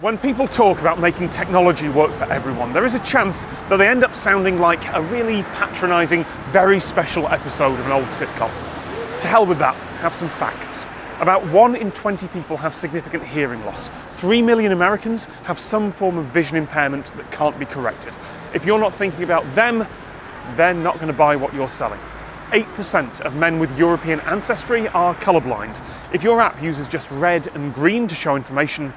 When people talk about making technology work for everyone, there is a chance that they end up sounding like a really patronising, very special episode of an old sitcom. To hell with that, have some facts. About 1 in 20 people have significant hearing loss. 3 million Americans have some form of vision impairment that can't be corrected. If you're not thinking about them, they're not going to buy what you're selling. 8% of men with European ancestry are colourblind. If your app uses just red and green to show information,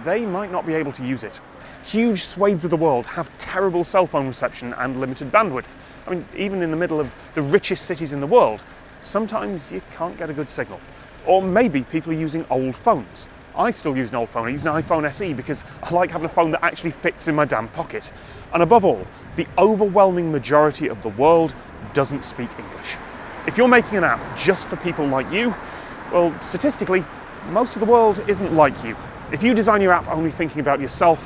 they might not be able to use it. Huge swathes of the world have terrible cell phone reception and limited bandwidth. I mean, even in the middle of the richest cities in the world, sometimes you can't get a good signal. Or maybe people are using old phones. I still use an old phone. I use an iPhone SE because I like having a phone that actually fits in my damn pocket. And above all, the overwhelming majority of the world doesn't speak English. If you're making an app just for people like you, well, statistically, most of the world isn't like you. If you design your app only thinking about yourself,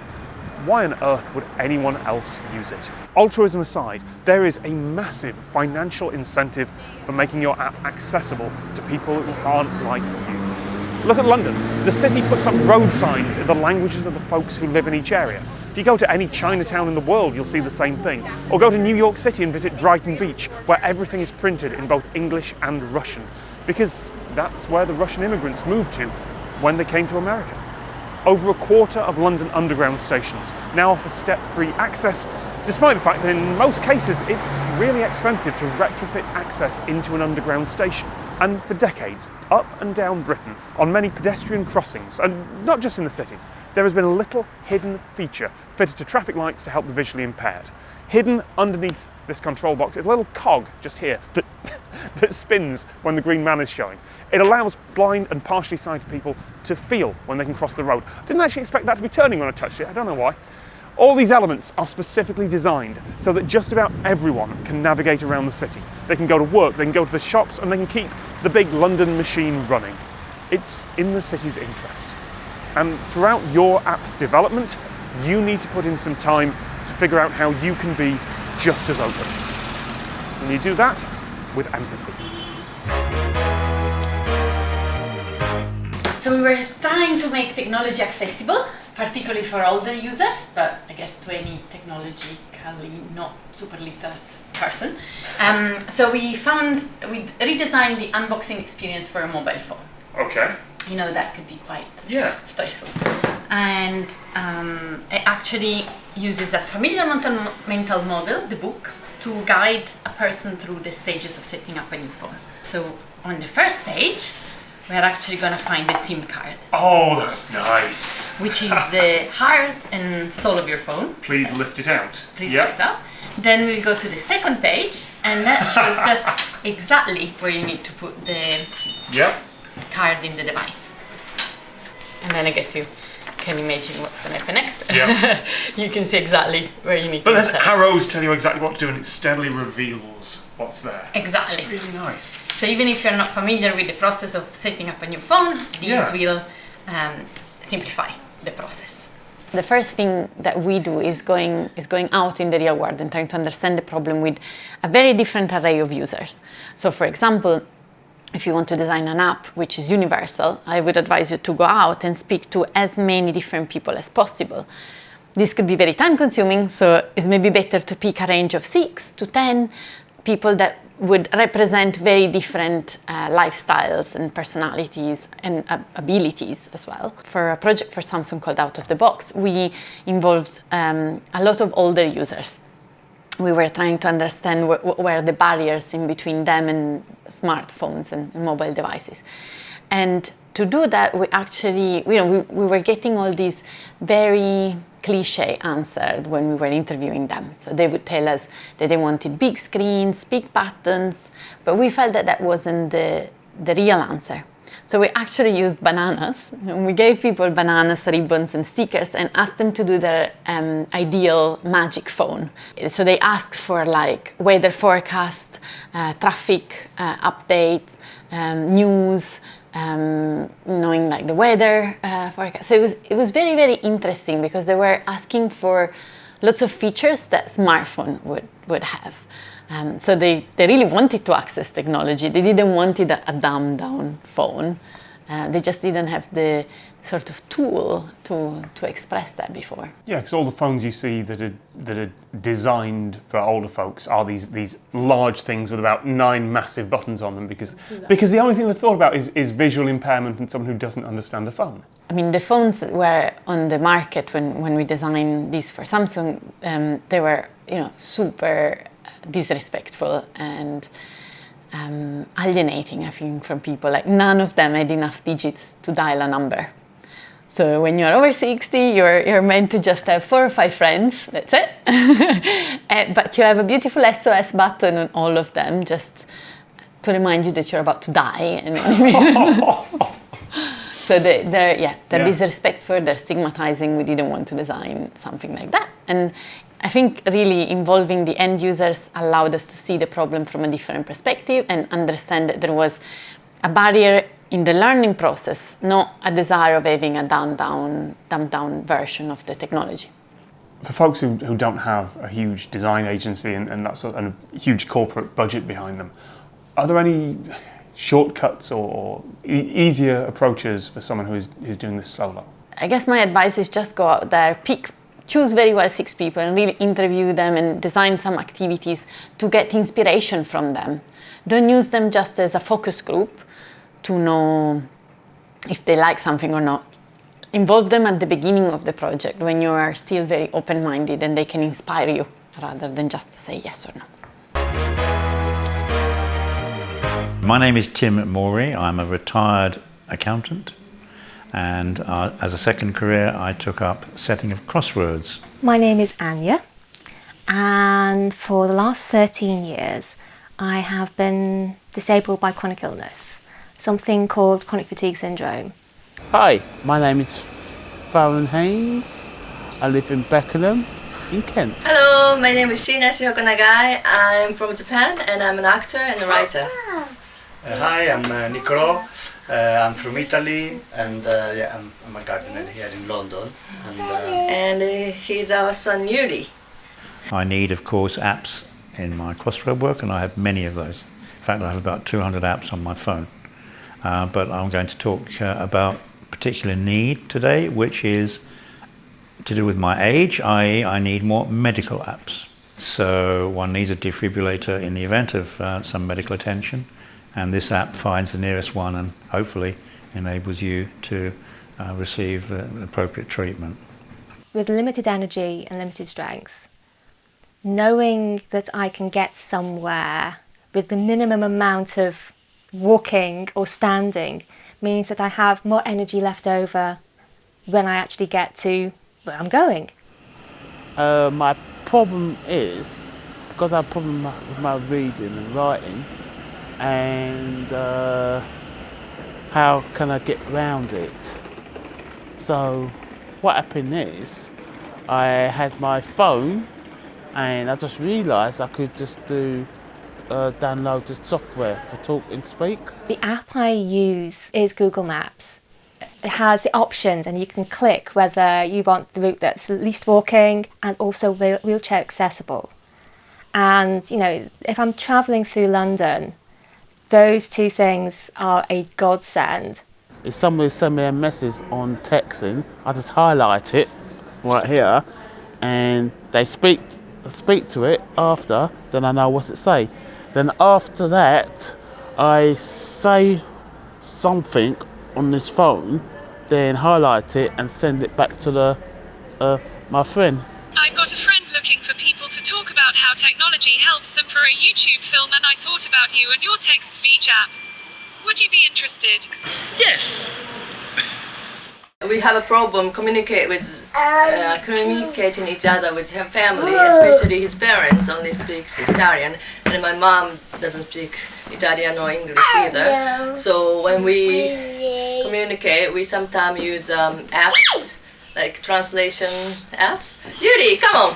why on earth would anyone else use it? Altruism aside, there is a massive financial incentive for making your app accessible to people who aren't like you. Look at London. The city puts up road signs in the languages of the folks who live in each area. If you go to any Chinatown in the world, you'll see the same thing. Or go to New York City and visit Brighton Beach, where everything is printed in both English and Russian, because that's where the Russian immigrants moved to when they came to America. Over a quarter of London Underground stations now offer step-free access, despite the fact that in most cases it's really expensive to retrofit access into an underground station. And for decades, up and down Britain, on many pedestrian crossings, and not just in the cities, there has been a little hidden feature fitted to traffic lights to help the visually impaired. Hidden underneath this control box is a little cog just here that spins when the green man is showing. It allows blind and partially sighted people to feel when they can cross the road. I didn't actually expect that to be turning when I touched it, I don't know why. All these elements are specifically designed so that just about everyone can navigate around the city. They can go to work, they can go to the shops, and they can keep the big London machine running. It's in the city's interest. And throughout your app's development, you need to put in some time to figure out how you can be just as open. And you do that with empathy. So we were trying to make technology accessible, particularly for older users, but I guess to any technologically not super literate person. So we redesigned the unboxing experience for a mobile phone. Okay. You know, that could be quite stressful. And it actually uses a familiar mental model, the book, to guide a person through the stages of setting up a new phone. So on the first page, we're actually going to find the SIM card. Oh, that's nice. Which is the heart and soul of your phone. Please lift it out. Please lift up. Then we'll go to the second page, and that shows just exactly where you need to put the card in the device. And then I guess you can imagine what's going to happen next. Yeah. You can see exactly where you need to But there's insert. arrows tell you exactly what to do, and it steadily reveals what's there. Exactly. It's really nice. So even if you're not familiar with the process of setting up a new phone, these will simplify the process. The first thing that we do is going out in the real world and trying to understand the problem with a very different array of users. So for example, if you want to design an app which is universal, I would advise you to go out and speak to as many different people as possible. This could be very time consuming, so it's maybe better to pick a range of 6 to 10 people that would represent very different lifestyles and personalities and abilities as well. For a project for Samsung called Out of the Box, we involved a lot of older users. We were trying to understand where the barriers in between them and smartphones and mobile devices. And to do that, we actually, we were getting all these very cliche answered when we were interviewing them. So they would tell us that they wanted big screens, big buttons, but we felt that that wasn't the real answer. So we actually used bananas, and we gave people bananas, ribbons, and stickers, and asked them to do their ideal magic phone. So they asked for like weather forecast, traffic updates, news, knowing like the weather forecast. So it was very, very interesting because they were asking for lots of features that smartphone would have. So they really wanted to access technology. They didn't want it a dumbed down phone. They just didn't have the sort of tool to express that before. Yeah, because all the phones you see that are designed for older folks are these large things with about 9 massive buttons on them because the only thing they've thought about is visual impairment and someone who doesn't understand a phone. I mean, the phones that were on the market when we designed these for Samsung, they were, super disrespectful and alienating, I think, from people. Like, none of them had enough digits to dial a number. So when you're over 60, you're meant to just have 4 or 5 friends, that's it. But you have a beautiful SOS button on all of them, just to remind you that you're about to die. So they're disrespectful, they're stigmatizing. We didn't want to design something like that. And I think really involving the end users allowed us to see the problem from a different perspective and understand that there was a barrier in the learning process, not a desire of having a dumbed down version of the technology. For folks who don't have a huge design agency and that sort of a huge corporate budget behind them, are there any shortcuts or easier approaches for someone who's doing this solo? I guess my advice is just go out there, choose very well 6 people and really interview them and design some activities to get inspiration from them. Don't use them just as a focus group to know if they like something or not. Involve them at the beginning of the project when you are still very open-minded and they can inspire you rather than just say yes or no. My name is Tim Morey. I'm a retired accountant, and as a second career I took up setting of crosswords. My name is Anya, and for the last 13 years I have been disabled by chronic illness, something called chronic fatigue syndrome. Hi, my name is Farron Haynes. I live in Beckenham in Kent. Hello, my name is Shina Shihokonagai. I'm from Japan and I'm an actor and a writer. Hi, I'm Niccolò. I'm from Italy and I'm a gardener here in London. And he's our son Yuri. I need, of course, apps in my crossword work, and I have many of those. In fact, I have about 200 apps on my phone. But I'm going to talk about a particular need today, which is to do with my age, i.e. I need more medical apps. So one needs a defibrillator in the event of some medical attention, and this app finds the nearest one and hopefully enables you to receive appropriate treatment. With limited energy and limited strength, knowing that I can get somewhere with the minimum amount of walking or standing means that I have more energy left over when I actually get to where I'm going. My problem is, because I have a problem with my reading and writing, and how can I get around it? So what happened is, I had my phone and I just realised I could just download the software for talk and speak. The app I use is Google Maps. It has the options and you can click whether you want the route that's least walking and also wheelchair accessible. And if I'm travelling through London, those 2 things are a godsend. If somebody sends me a message on texting, I just highlight it right here and they speak to it after, then I know what it say. Then after that, I say something on this phone, then highlight it and send it back to my friend. I've got a friend looking for people to talk about how technology helps them for a YouTube film, and I thought about you and your text-speech app. Would you be interested? Yes. We have a problem communicating each other with her family, especially his parents only speaks Italian, and my mom doesn't speak Italian or English either. So when we communicate, we sometimes use apps, like translation apps. Yuri, come on!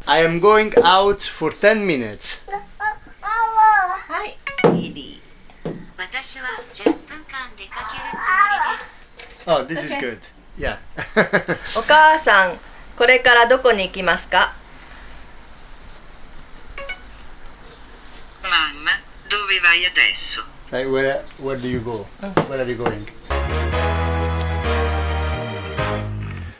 I am going out for 10 minutes. Hi, Yuri. Oh, this is good. Yeah. お母さん、これからどこに行きますか? Mamma, dove vai adesso? Like where do you go? Where are you going?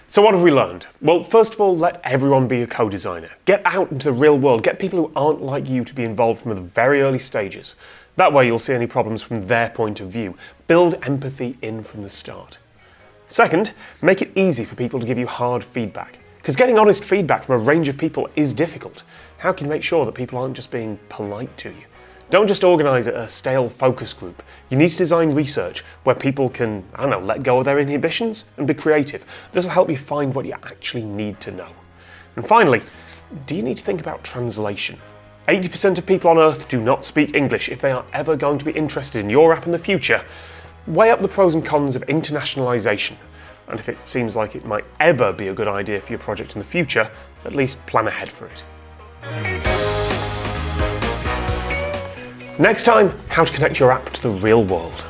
So what have we learned? Well, first of all, let everyone be a co-designer. Get out into the real world. Get people who aren't like you to be involved from the very early stages. That way you'll see any problems from their point of view. Build empathy in from the start. Second, make it easy for people to give you hard feedback. Because getting honest feedback from a range of people is difficult. How can you make sure that people aren't just being polite to you? Don't just organise a stale focus group. You need to design research where people can, I don't know, let go of their inhibitions and be creative. This will help you find what you actually need to know. And finally, do you need to think about translation? 80% of people on Earth do not speak English. If they are ever going to be interested in your app in the future, weigh up the pros and cons of internationalisation. And if it seems like it might ever be a good idea for your project in the future, at least plan ahead for it. Next time, how to connect your app to the real world.